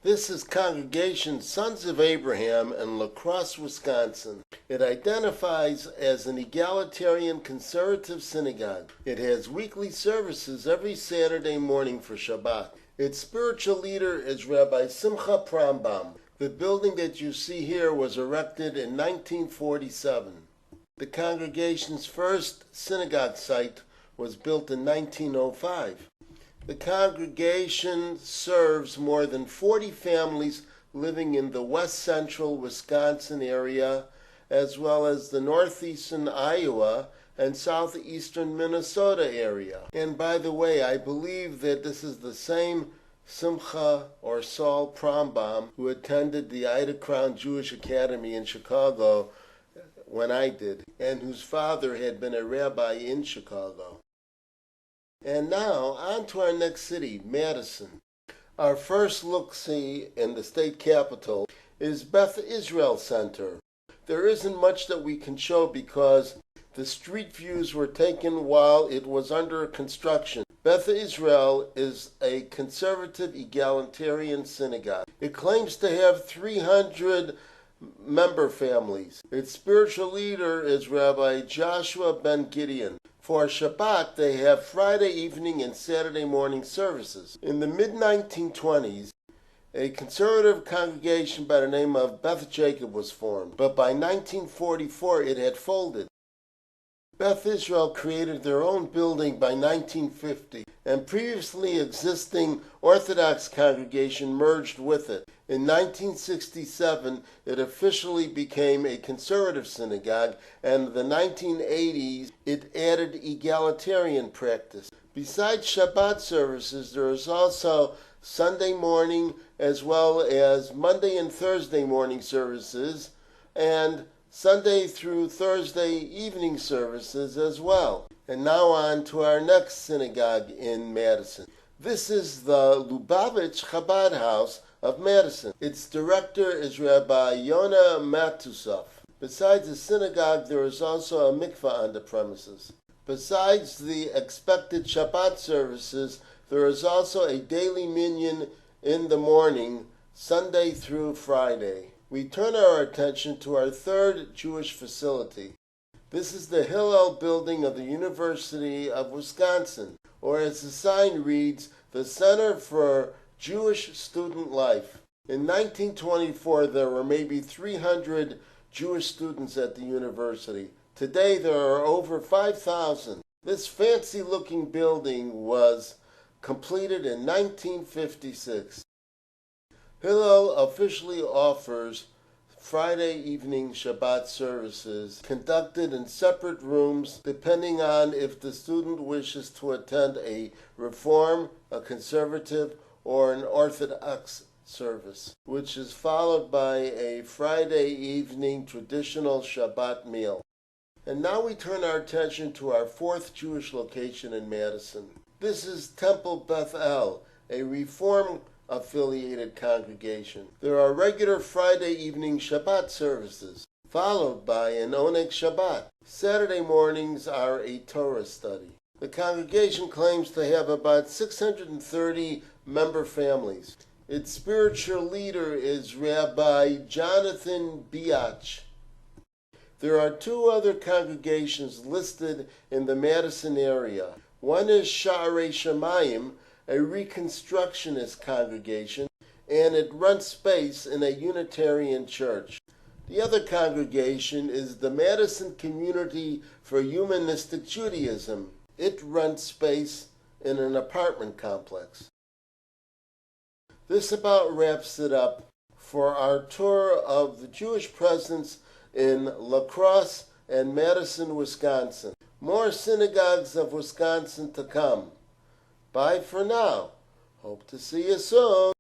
This is Congregation Sons of Abraham in Lacrosse, Wisconsin. It identifies as an egalitarian conservative synagogue. It has weekly services every Saturday morning for Shabbat. Its spiritual leader is Rabbi Simcha Prambam. The building that you see here was erected in 1947. The congregation's first synagogue site was built in 1905. The congregation serves more than 40 families living in the west central Wisconsin area, as well as the northeastern Iowa and southeastern Minnesota area. And by the way, I believe that this is the same Simcha or Saul Prambam who attended the Ida Crown Jewish Academy in Chicago when I did, and whose father had been a rabbi in Chicago. And now, on to our next city, Madison. Our first look-see in the state capital is Beth Israel Center. There isn't much that we can show because the street views were taken while it was under construction. Beth Israel is a conservative egalitarian synagogue. It claims to have 300 member families. Its spiritual leader is Rabbi Joshua Ben Gideon. For Shabbat, they have Friday evening and Saturday morning services. In the mid-1920s, a conservative congregation by the name of Beth Jacob was formed, but by 1944 it had folded. Beth Israel created their own building by 1950, and previously existing Orthodox congregation merged with it. In 1967, it officially became a conservative synagogue, and in the 1980s, it added egalitarian practice. Besides Shabbat services, there is also Sunday morning as well as Monday and Thursday morning services, and Sunday through Thursday evening services as well. And now on to our next synagogue in Madison. This is the Lubavitch Chabad House of Madison. Its director is Rabbi Yonah Matusov. Besides the synagogue, there is also a mikveh on the premises. Besides the expected Shabbat services, there is also a daily minyan in the morning, Sunday through Friday. We turn our attention to our third Jewish facility. This is the Hillel building of the University of Wisconsin, or as the sign reads, the Center for Jewish Student Life. In 1924, there were maybe 300 Jewish students at the university. Today, there are over 5,000. This fancy-looking building was completed in 1956. Hillel officially offers Friday evening Shabbat services conducted in separate rooms depending on if the student wishes to attend a Reform, a Conservative, or an Orthodox service, which is followed by a Friday evening traditional Shabbat meal. And now we turn our attention to our fourth Jewish location in Madison. This is Temple Beth El, a Reform affiliated congregation. There are regular Friday evening Shabbat services, followed by an Oneg Shabbat. Saturday mornings are a Torah study. The congregation claims to have about 630 member families. Its spiritual leader is Rabbi Jonathan Biach. There are two other congregations listed in the Madison area. One is Sha'arei Shamayim, a Reconstructionist congregation, and it rents space in a Unitarian church. The other congregation is the Madison Community for Humanistic Judaism. It rents space in an apartment complex. This about wraps it up for our tour of the Jewish presence in Lacrosse and Madison, Wisconsin. More synagogues of Wisconsin to come. Bye for now. Hope to see you soon.